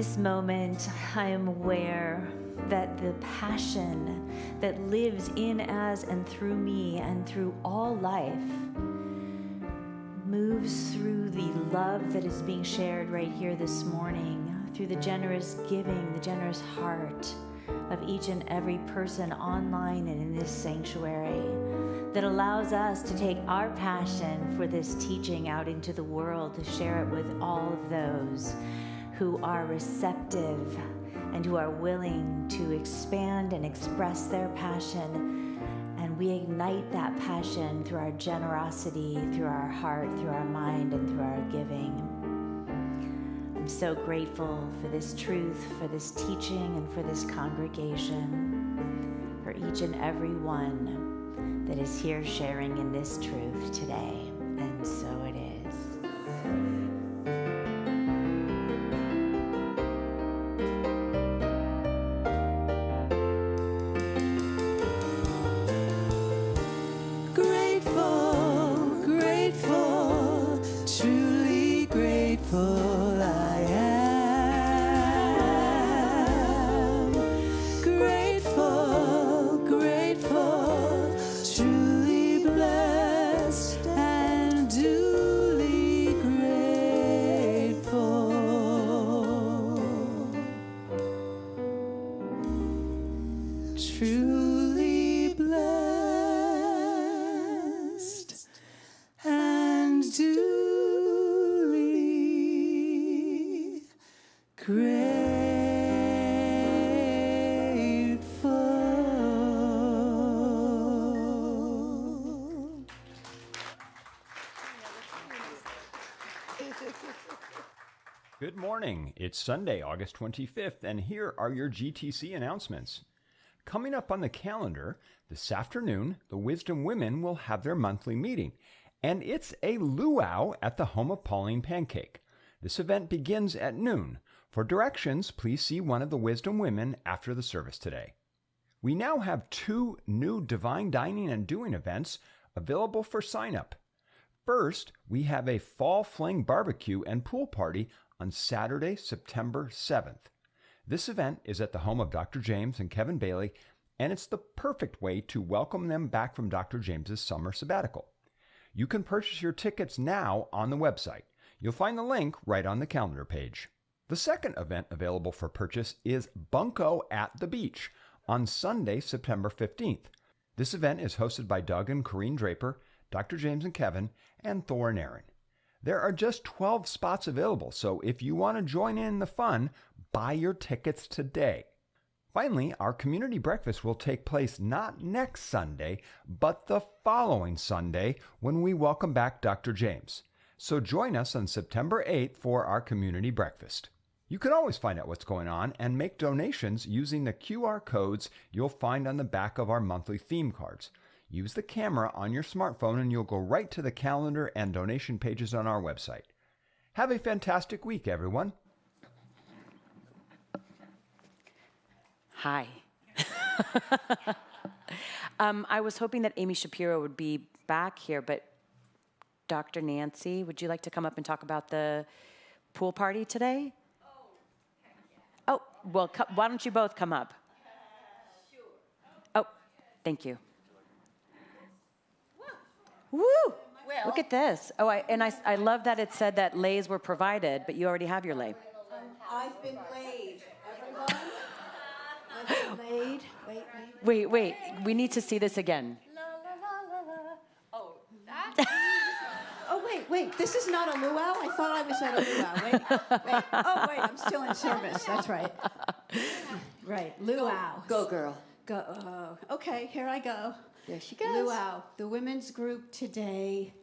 this moment, I am aware that the passion that lives in, as, and through me and through all life moves through the love that is being shared right here this morning, through the generous giving, the generous heart of each and every person online and in this sanctuary, that allows us to take our passion for this teaching out into the world to share it with all of those who are receptive and who are willing to expand and express their passion. And we ignite that passion through our generosity, through our heart, through our mind, and through our giving. I'm so grateful for this truth, for this teaching, and for this congregation, for each and every one that is here sharing in this truth today. And so it is. Grateful, grateful, truly grateful I am. Grateful, grateful, truly blessed and duly grateful. Truly blessed and duly grateful. Good morning. It's Sunday, August 25th, and here are your GTC announcements. Coming up on the calendar, this afternoon, the Wisdom Women will have their monthly meeting, and it's a luau at the home of Pauline Pancake. This event begins at noon. For directions, please see one of the Wisdom Women after the service today. We now have 2 new Divine Dining and Doing events available for sign-up. First, we have a fall fling barbecue and pool party on Saturday, September 7th. This event is at the home of Dr. James and Kevin Bailey, and it's the perfect way to welcome them back from Dr. James's summer sabbatical. You can purchase your tickets now on the website. You'll find the link right on the calendar page. The second event available for purchase is Bunko at the Beach on Sunday, September 15th. This event is hosted by Doug and Corrine Draper, Dr. James and Kevin, and Thor and Aaron. There are just 12 spots available, so if you want to join in the fun, buy your tickets today. Finally, our community breakfast will take place not next Sunday, but the following Sunday when we welcome back Dr. James. So join us on September 8th for our community breakfast. You can always find out what's going on and make donations using the QR codes you'll find on the back of our monthly theme cards. Use the camera on your smartphone and you'll go right to the calendar and donation pages on our website. Have a fantastic week, everyone. Hi. I was hoping that Amy Shapiro would be back here, but Dr. Nancy, would you like to come up and talk about the pool party today? Oh, well, why don't you both come up? Sure. Oh, thank you. Woo! Well, Look at this. Oh, I love that it said that lays were provided, but you already have your lay. I've been laid. Everyone? I've been laid. Wait. Wait. We need to see this again. La, la, la, la, la. Oh, that? Oh, wait. This is not a luau? I thought I was at a luau. Wait. Oh, wait. I'm still in service. That's right. Right. Luau. Go, girl. Go. Okay, here I go. There she goes. Luau. The women's group today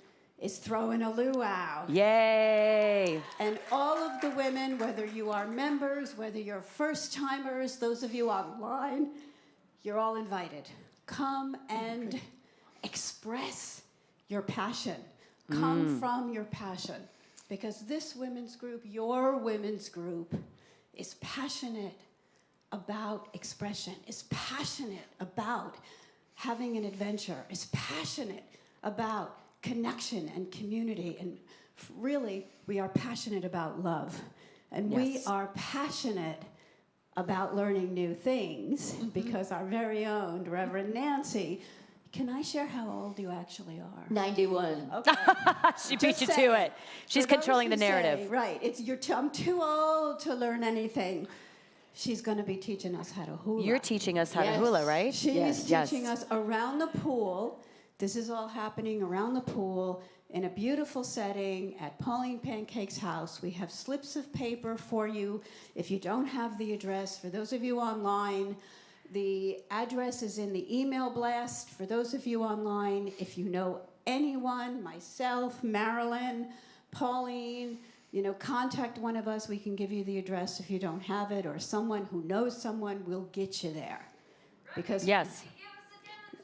is throwing a luau. Yay! And all of the women, whether you are members, whether you're first-timers, those of you online, you're all invited. Come and express your passion. Come from your passion. Because this women's group, your women's group, is passionate about expression, is passionate about having an adventure, is passionate about connection and community. And really, we are passionate about love. And we are passionate about learning new things because our very own Reverend Nancy. Can I share how old you actually are? 91. Okay. She beat you to it. She's For those controlling the who say, narrative. right. I'm too old to learn anything. She's going to be teaching us how to hula. You're teaching us how to Yes. hula, right? She's Yes. teaching us around the pool. This is all happening around the pool in a beautiful setting at Pauline Pancake's house. We have slips of paper for you if you don't have the address. For those of you online, the address is in the email blast. For those of you online, if you know anyone, myself, Marilyn, Pauline, contact one of us. We can give you the address if you don't have it, or someone who knows someone will get you there. Because Yes.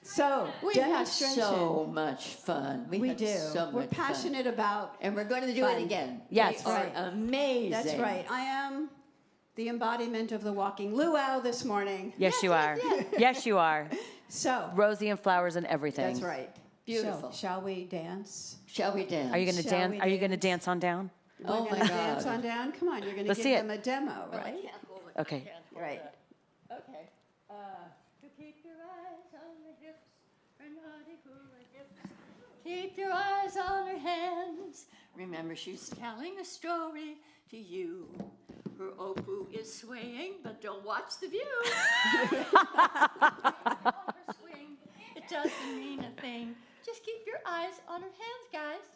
So We had demonstration. so much fun. We had do. So much We're fun. passionate about. And we're going to do fun. it again. Yes. They are Right. amazing. That's right. I am the embodiment of the walking luau this morning. Yes, you are. Yes, you are. So Rosy and flowers and everything. that's right. Beautiful. So, shall we dance? Shall we dance? Are you going to Shall dance? we Are you going to dance? dance on down? We're Oh my gonna dance God. on down. Come on, you're going to Let's give see them it. a demo, right? Okay. Right. Okay. To keep your eyes on the hips, her naughty hula hips. Keep your eyes on her hands. Remember, she's telling a story to you. Her opu is swaying, but don't watch the view. On her swing, it doesn't mean a thing. Just keep your eyes on her hands, guys.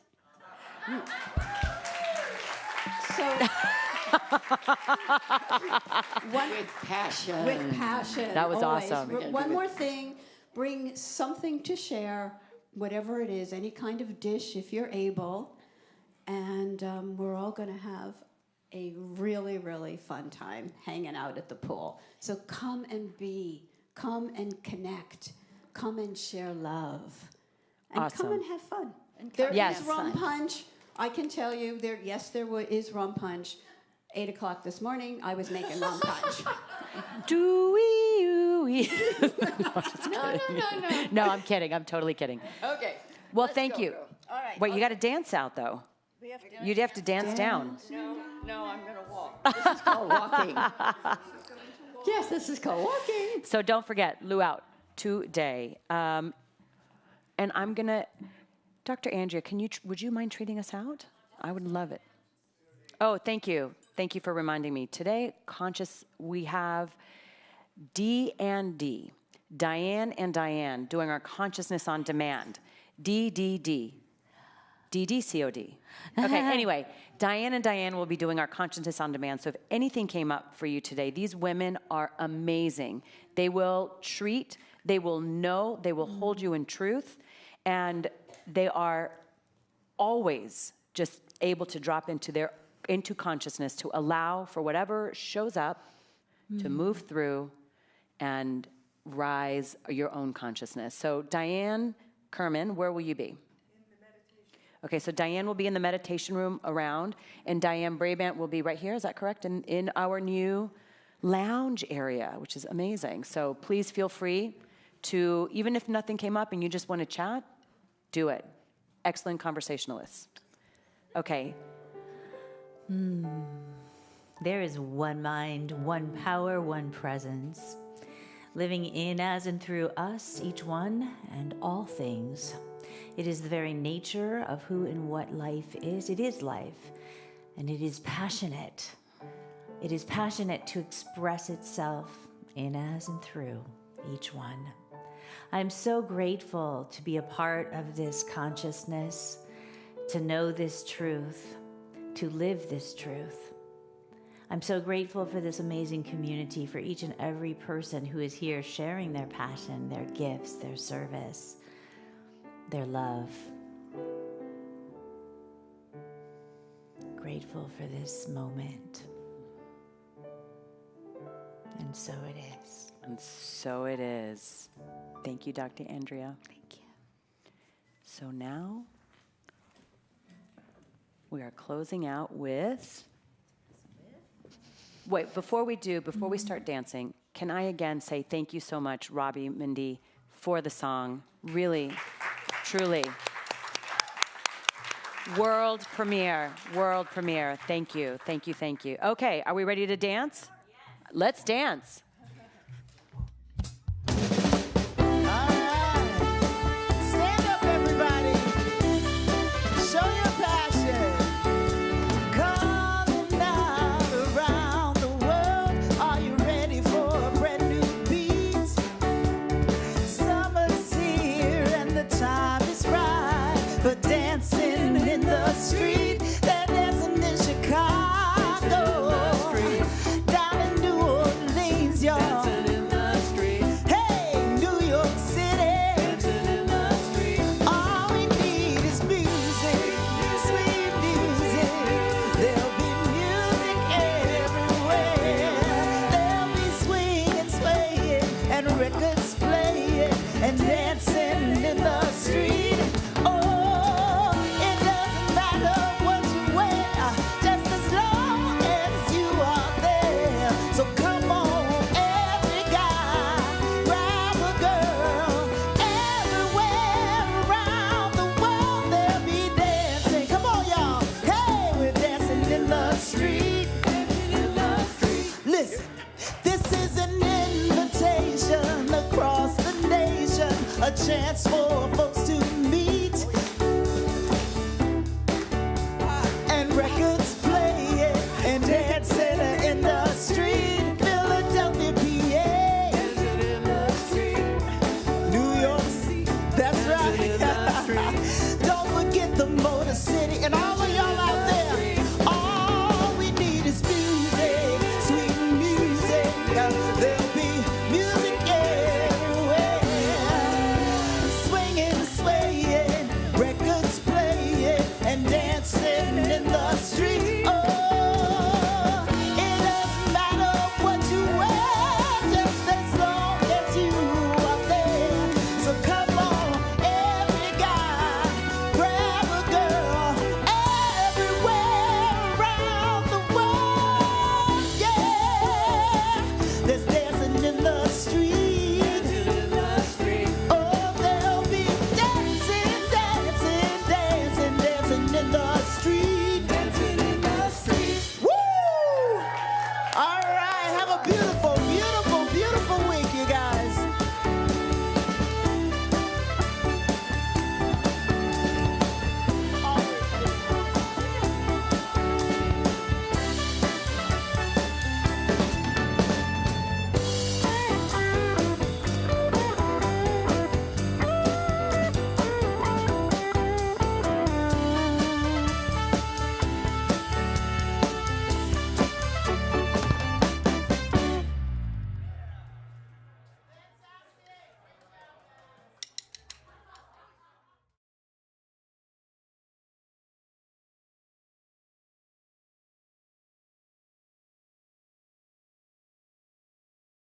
So With passion. with passion. That was always. awesome. We're gonna One do more it. thing, bring something to share, whatever it is, any kind of dish if you're able, and we're all going to have a really, really fun time hanging out at the pool. So come and connect, come and share love, and Awesome. come and have fun. And come There and Yes. is have rum fun. punch. I can tell you, there is rum punch. 8 o'clock this morning, I was making rum punch. Do-wee-oo-wee. No. No, I'm kidding. I'm totally kidding. Okay. Well, let's thank go, you. girl. All right. Wait, you got to dance out, though. You'd have to dance down. No, I'm going to walk. This is called walking. Yes, this is called walking. So don't forget, luau today. And I'm going to, Dr. Andrea, would you mind treating us out? I would love it. Oh, thank you. Thank you for reminding me. Today, we have D&D, Diane and Diane, doing our Consciousness on Demand. DDD. DDCOD. Okay, anyway, Diane and Diane will be doing our Consciousness on Demand. So if anything came up for you today, these women are amazing. They will treat, they will know, they will hold you in truth, and they are always just able to drop into consciousness to allow for whatever shows up to move through and rise your own consciousness. So Diane Kerman, where will you be? Okay, so Diane will be in the meditation room around, and Diane Brabant will be right here, is that correct? In our new lounge area, which is amazing. So please feel free to, even if nothing came up and you just want to chat, do it. Excellent conversationalists. Okay. There is one mind, one power, one presence, living in, as, and through us, each one, and all things. It is the very nature of who and what life is. It is life, and it is passionate. It is passionate to express itself in, as, and through each one. I'm so grateful to be a part of this consciousness, to know this truth, to live this truth. I'm so grateful for this amazing community, for each and every person who is here sharing their passion, their gifts, their service, their love. Grateful for this moment. And so it is. And so it is. Thank you, Dr. Andrea. Thank you. So now we are closing out with. Wait, before we start dancing, can I again say thank you so much, Robbie, Mindy, for the song. Really, truly. World premiere. World premiere. Thank you. Thank you. Thank you. Okay, are we ready to dance? Let's dance. Stand up, everybody. Show your passion. Calling out around the world. Are you ready for a brand new beat? Summer's here and the time is right for dancing in the street. They're dancing in Chicago, down in New Orleans, y'all. Dancing in the street. Hey, New York City. Dancing in the street. All we need is music, sweet music. There'll be music everywhere. There'll be swinging, swaying, and records playing and dancing.